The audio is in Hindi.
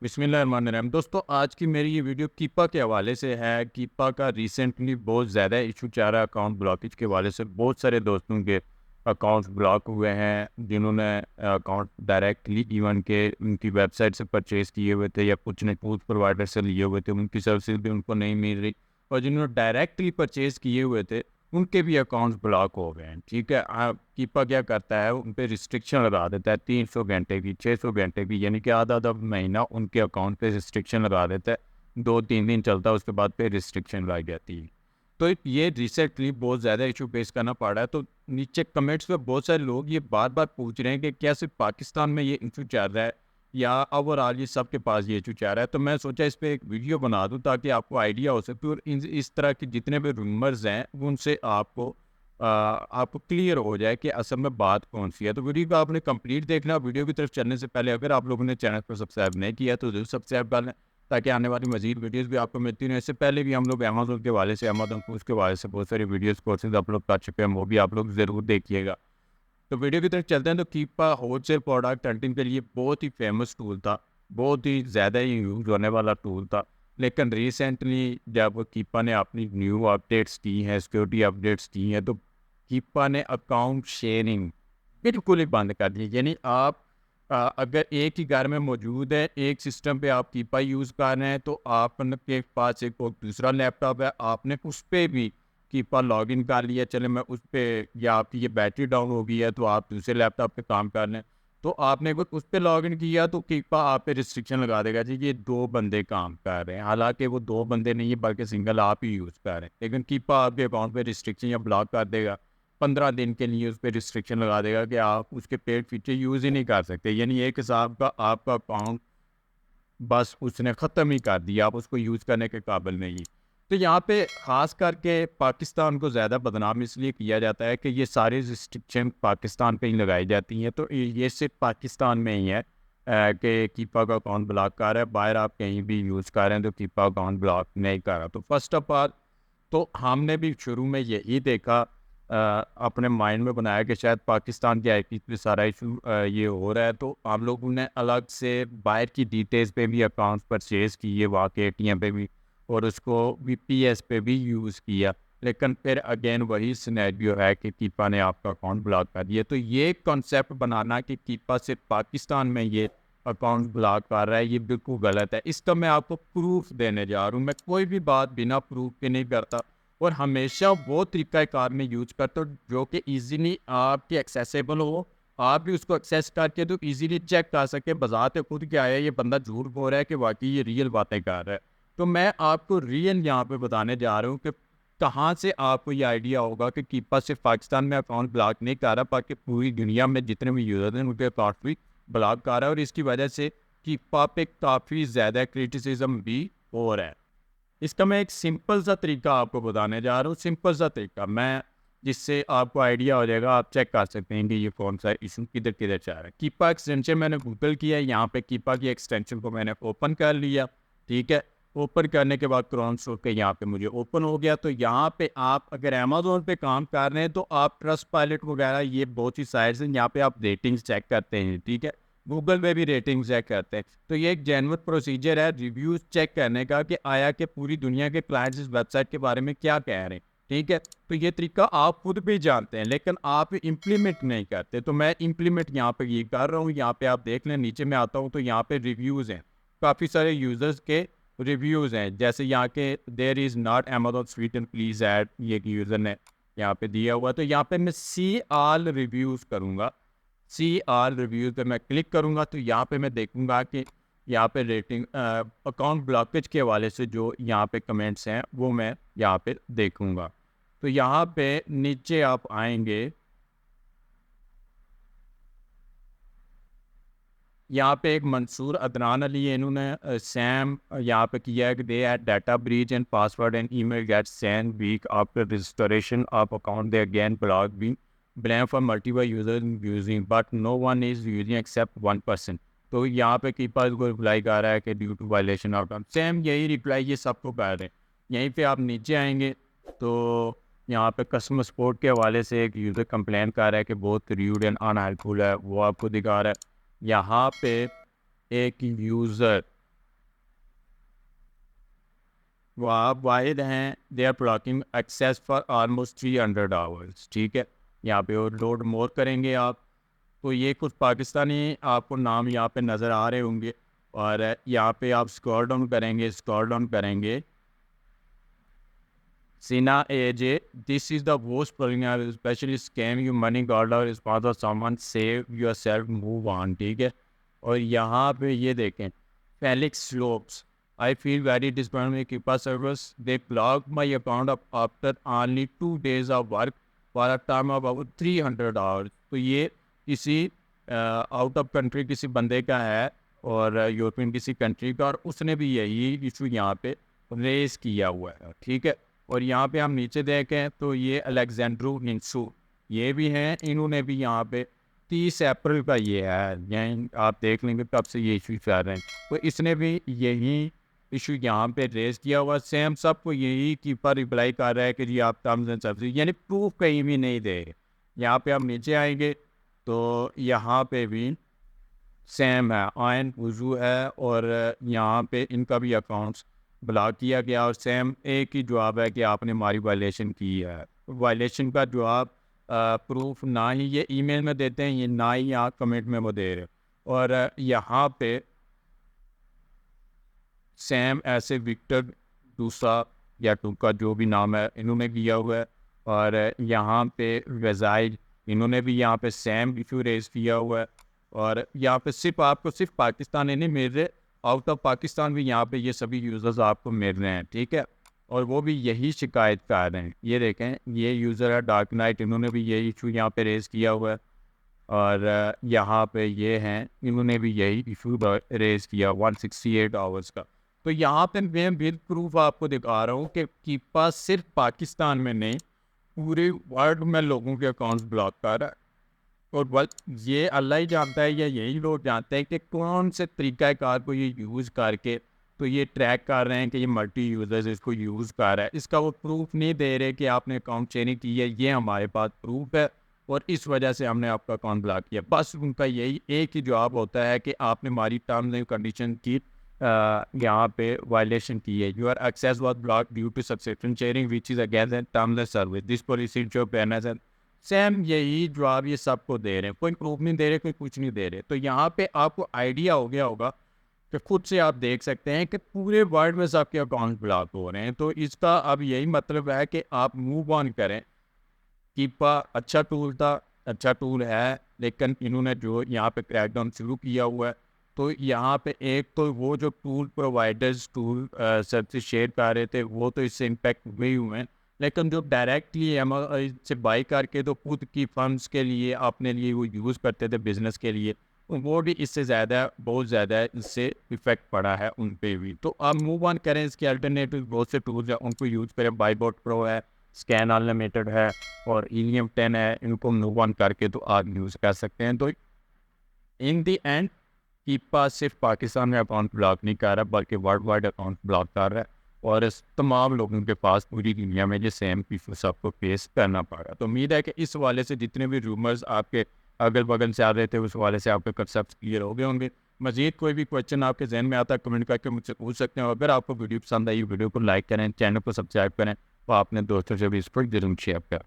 बिस्मिल्लाहिर्रहमानिर्रहीम। दोस्तों, आज की मेरी ये वीडियो कीपा के हवाले से है। कीपा का रिसेंटली बहुत ज़्यादा इशू चाह रहा है अकाउंट ब्लॉकेज के हवाले से। बहुत सारे दोस्तों के अकाउंट्स ब्लॉक हुए हैं, जिन्होंने अकाउंट डायरेक्टली इवन के उनकी वेबसाइट से परचेज़ किए हुए थे या कुछ न कुछ प्रोवाइडर से लिए हुए थे, उनकी सर्विसेज भी उनको नहीं मिल रही। और जिन्होंने डायरेक्टली परचेज़ किए हुए थे, उनके भी अकाउंट्स ब्लॉक हो गए हैं। ठीक है, कीपा क्या करता है, उन पे रिस्ट्रिक्शन लगा देता है 300 घंटे की, 600 घंटे की, यानी कि आधा-आधा महीना उनके अकाउंट पे रिस्ट्रिक्शन लगा देता है। 2-3 दिन चलता है, उसके बाद फिर रिस्ट्रिक्शन लग जाती है। तो ये रिसेंटली बहुत ज़्यादा इशू फेस करना पड़ रहा है। तो नीचे कमेंट्स में बहुत सारे लोग ये बार-बार पूछ रहे हैं कि क्या सिर्फ़ पाकिस्तान में ये इशू चल रहा है या ओवरऑल ये सबके पास ये इशू चल रहा है। तो मैं सोचा इस पे एक वीडियो बना दूँ ताकि आपको आइडिया हो सके और इस तरह के जितने भी रूमर्स हैं उनसे आपको क्लियर हो जाए कि असल में बात कौन-सी है। तो वीडियो को आपने कंप्लीट देखना। वीडियो की तरफ चलने से पहले अगर आप लोगों ने चैनल को सब्सक्राइब नहीं किया तो ज़रूर सब्सक्राइब कर लें, ताकि आने वाली मज़ीद वीडियोज़ भी आपको मिलती रहें। इससे पहले भी हम लोग अमेज़न के हवाले से, अमेज़न कोर्स के हवाले से बहुत सारी वीडियोज़ कोर्सेज़ अपलोड कर चुके हैं, वो भी आप लोग ज़रूर देखिएगा। तो वीडियो की तरफ चलते हैं। तो कीपा होलसेल प्रोडक्ट हंटिंग के लिए बहुत ही फेमस टूल था, बहुत ही ज़्यादा ही यूज़ होने वाला टूल था। लेकिन रिसेंटली जब कीपा ने अपनी न्यू अपडेट्स की हैं, सिक्योरिटी अपडेट्स की हैं, तो कीपा ने अकाउंट शेयरिंग बिल्कुल ही बंद कर दी। यानी आप अगर एक ही घर में मौजूद है, एक सिस्टम पे आप कीपा यूज़ कर रहे हैं, तो आपके पास एक और दूसरा लैपटॉप है, आपने उस पे भी कीपा लॉगिन कर लिया, चले मैं उस पे, या आपकी ये बैटरी डाउन हो गई है तो आप दूसरे लैपटॉप पे काम कर लें, तो आपने अगर उस पे लॉगिन किया तो कीपा आप पे रिस्ट्रिक्शन लगा देगा जी, ये 2 बंदे काम कर रहे हैं। हालाँकि वो 2 बंदे नहीं है, बल्कि सिंगल आप ही यूज़ कर रहे हैं। लेकिन कीपा आपके अकाउंट पे रिस्ट्रिक्शन या ब्लॉक कर देगा। 15 दिन के लिए उस पे रिस्ट्रिक्शन लगा देगा कि आप उसके पेड फीचर यूज़ ही नहीं कर सकते। यानी एक हिसाब का आपका अकाउंट बस उसने ख़त्म ही कर दिया, आप उसको यूज़ करने के काबिल नहीं। तो यहाँ पे ख़ास करके पाकिस्तान को ज़्यादा बदनाम इसलिए किया जाता है कि ये सारी रिस्ट्रिक्शन पाकिस्तान पे ही लगाई जाती हैं। तो ये सिर्फ़ पाकिस्तान में ही है कि कीपा का अकाउंट ब्लॉक कर रहा है, बाहर आप कहीं भी यूज़ कर रहे हैं तो कीपा अकाउंट ब्लॉक नहीं कर रहा। तो फर्स्ट ऑफ ऑल तो हमने भी शुरू में यही देखा, अपने माइंड में बनाया कि शायद पाकिस्तान के आईपी पे सारा इशू ये हो रहा है, तो हम लोगों ने अलग से बाहर की डिटेल्स पे भी अकाउंट्स परचेज़ किए, वहाँ के एटीएम पे भी, और उसको वीपीएस पे भी यूज़ किया। लेकिन फिर अगेन वही सिनेरियो है कि कीपा ने आपका अकाउंट ब्लॉक कर दिया। तो ये कॉन्सेप्ट बनाना कि कीपा सिर्फ पाकिस्तान में ये अकाउंट ब्लॉक कर रहा है, ये बिल्कुल गलत है। इसका मैं आपको प्रूफ़ देने जा रहा हूँ। मैं कोई भी बात बिना प्रूफ़ के नहीं करता, और हमेशा वो तरीक़ाकार में यूज़ करता हूँ जो कि ईज़िली आपके एक्सेसिबल हो। आप भी उसको एक्सेस करके तो ईज़िली चेक कर सकें, बज़ाते खुद क्या है, ये बंदा झूठ बोल रहा है कि वाक़ई ये रियल बातें कर रहा है। तो मैं आपको रियल यहाँ पे बताने जा रहा हूँ कि कहाँ से आपको ये आइडिया होगा कि कीपा सिर्फ़ पाकिस्तान में अकाउंट ब्लॉक नहीं कर रहा, बल्कि पूरी दुनिया में जितने भी यूज़र हैं उनके अकाउंट भी ब्लॉक कर रहा है, और इसकी वजह से कीपा पे काफ़ी ज़्यादा क्रिटिसिज़्म भी हो रहा है। इसका मैं एक सिंपल सा तरीका आपको बताने जा रहा हूँ, सिंपल सा तरीका, मैं जिससे आपको आइडिया हो जाएगा, आप चेक कर सकते हैं कि ये कौन-सा इश्यू किधर-किधर जा रहा है। कीपा एक्सटेंशन मैंने गूगल किया, यहाँ पे कीपा की एक्सटेंशन को मैंने ओपन कर लिया, ठीक है? ओपन करने के बाद क्रोम स्टोर पे यहाँ पे मुझे ओपन हो गया। तो यहाँ पे आप अगर अमेज़न पे काम कर रहे हैं, तो आप ट्रस्टपाइलट वगैरह ये बहुत सी साइट्स हैं, यहाँ पे आप रेटिंग्स चेक करते हैं, ठीक है? गूगल पे भी रेटिंग चेक करते हैं। तो ये एक जेन्युइन प्रोसीजर है रिव्यूज़ चेक करने का कि आया कि पूरी दुनिया के क्लाइंट्स इस वेबसाइट के बारे में क्या कह रहे हैं, ठीक है? तो ये तरीका आप खुद भी जानते हैं, लेकिन आप इम्प्लीमेंट नहीं करते। तो मैं इम्प्लीमेंट यहाँ पे ये कर रहा हूँ। यहाँ पे आप देख लें, नीचे मैं आता हूँ तो यहाँ पे रिव्यूज़ हैं। काफ़ी सारे यूज़र्स के रिव्यूज़ हैं। जैसे यहाँ के there is not Amazon sweet and please add, ये एक यूज़र ने यहाँ पे दिया हुआ है। तो यहाँ पे मैं सी ऑल रिव्यूज़ करूँगा। सी ऑल रिव्यूज़ पे मैं क्लिक करूँगा तो यहाँ पे मैं देखूँगा कि यहाँ पे रेटिंग अकाउंट ब्लॉकेज के हवाले से जो यहाँ पे कमेंट्स हैं वो मैं यहाँ पे देखूँगा। तो यहाँ पे नीचे आप आएँगे, यहाँ पे एक मंसूर अदनान अली है, इन्होंने सैम यहाँ पे किया है कि they had data breach and password and email get send week after registration of account they again block being blame for multiple user using but no one is using except 1%। तो यहाँ पे कीपर को रिप्लाई कर रहा है कि due to violation of term, same यही रिप्लाई ये सबको कर रहे हैं। यहीं पे आप नीचे आएंगे तो यहाँ पे कस्टमर सपोर्ट के हवाले से एक यूज़र कंप्लेन कर रहा है कि बहुत र्यूड एंड अनहेल्पफुल है, वो आपको दिखा रहा है। यहाँ पे एक यूज़र वो आप वाहिद हैं they are blocking access for almost 300 hours. ठीक है, यहाँ पे और लोड मोर करेंगे आप, तो ये कुछ पाकिस्तानी आपको नाम यहाँ पे नज़र आ रहे होंगे। और यहाँ पे आप स्क्रॉल डाउन करेंगे, Sina AJ, this is the worst problem, especially scam you money got out sponsor someone save yourself move on। ठीक है, और यहाँ पे ये देखें Felix Slopes, I feel very disappointed with Kipa service, they blocked my account up after only 2 days of work for a time of about 300 hours। तो ये किसी आउट ऑफ कंट्री किसी बंदे का है और यूरोपियन किसी कंट्री का, और उसने भी यही इशू यहाँ पे रेस किया हुआ है। ठीक है, और यहाँ पे हम नीचे देखें तो ये अलेक्जेंड्रो निंसू ये भी हैं, इन्होंने भी यहाँ पे 30 अप्रैल का ये है, यहीं आप देख लेंगे कब से ये इशू चल रहे हैं, तो इसने भी यही इशू यहाँ पे रेस किया हुआ। सेम सबको यही कीपर रिप्लाई कर रहा है कि जी आप टर्म्स एंड सर्विस, यानी प्रूफ कहीं भी नहीं दे। यहाँ पे हम नीचे आएंगे तो यहाँ पे भी सेम है, आयन वजू है, और यहाँ पे इनका भी अकाउंट्स ब्लॉक किया गया, और सेम एक ही जवाब है कि आपने हमारी वायलेशन की है। वायलेशन का जवाब प्रूफ ना ही ये ईमेल में देते हैं, ये ना ही यहाँ कमेंट में वो दे रहे। और यहाँ पे सेम ऐसे विक्टर दूसरा या टूका जो भी नाम है इन्होंने किया हुआ है, और यहाँ पे वेजाइड इन्होंने भी यहाँ पे सेम इशू रेज किया हुआ है। और यहाँ पे सिर्फ आपको सिर्फ पाकिस्तान ही नहीं मिल रहे, आउट ऑफ पाकिस्तान भी यहाँ पे ये सभी यूज़र्स आपको मिल रहे हैं। ठीक है, और वो भी यही शिकायत कर रहे हैं। ये देखें ये यूज़र है डार्क नाइट, इन्होंने भी यही इशू यहाँ पे रेज़ किया हुआ है, और यहाँ पे ये हैं इन्होंने भी यही इशू रेज़ किया 168 आवर्स का। तो यहाँ पे मैं विद प्रूफ आपको दिखा रहा हूँ कि कीपा सिर्फ पाकिस्तान में नहीं पूरे वर्ल्ड में लोगों के अकाउंट्स ब्लॉक कर रहा है। और बस ये अल्लाह ही जानता है या यही लोग जानते हैं कि कौन से तरीक़ाकार को ये यूज़ करके तो ये ट्रैक कर रहे हैं कि ये मल्टी यूज़र्स इसको यूज़ कर रहा है। इसका वो प्रूफ नहीं दे रहे कि आपने अकाउंट चेंज की है, ये हमारे पास प्रूफ है और इस वजह से हमने आपका अकाउंट ब्लॉक किया। बस उनका यही एक ही जवाब होता है कि आपने हमारी टर्म्स एंड कंडीशन की यहाँ पे वायलेशन की है। Your access was block due to subscription sharing which is against and terms and service this policy जो फेयरनेस एंड सेम यही जवाब ये सबको दे रहे हैं, कोई प्रूफ नहीं दे रहे, कोई कुछ नहीं दे रहे। तो यहाँ पे आपको आइडिया हो गया होगा कि खुद से आप देख सकते हैं कि पूरे वर्ल्ड में सबके अकाउंट ब्लॉक हो रहे हैं। तो इसका अब यही मतलब है कि आप मूव ऑन करें। कीपा अच्छा टूल था, अच्छा टूल है, लेकिन इन्होंने जो यहाँ पे क्रैकडाउन शुरू किया हुआ है, तो यहाँ पे एक तो वो जो टूल प्रोवाइडर्स टूल सबसे शेयर कर रहे थे वो तो इससे इम्पेक्ट हुए ही हुए हैं, लेकिन जो डायरेक्टली से बाई करके तो खुद की फंड्स के लिए अपने लिए वो यूज़ करते थे बिजनेस के लिए, वो भी इससे ज़्यादा बहुत ज़्यादा इससे इफेक्ट पड़ा है उन पे भी। तो आप मूव ऑन करें, इसके अल्टरनेटिव बहुत से टूल्स हैं उनको यूज़ करें। बाईबोट प्रो है, स्कैन अनलिमिटेड है और हीलियम 10 है, इनको मूव ऑन करके तो आप यूज़ कर सकते हैं। तो इन दी एंड कीपा सिर्फ पाकिस्तान में अकाउंट ब्लॉक नहीं कर रहा बल्कि वर्ल्ड वाइड अकाउंट ब्लॉक कर रहा है, और इस तमाम लोगों के पास पूरी दुनिया में ये सेम इशू सबको फेस करना पड़ा। तो उम्मीद है कि इस वाले से जितने भी रूमर्स आपके अगल बगल से आ रहे थे उस वाले से आपके कंसेप्ट क्लियर हो गए होंगे। मजीद कोई भी क्वेश्चन आपके जहन में आता है कमेंट करके मुझसे पूछ सकते हैं। अगर आपको वीडियो पसंद आई वीडियो को लाइक करें, चैनल को सब्सक्राइब करें और अपने दोस्तों से भी इस पर जरूर शेयर करें।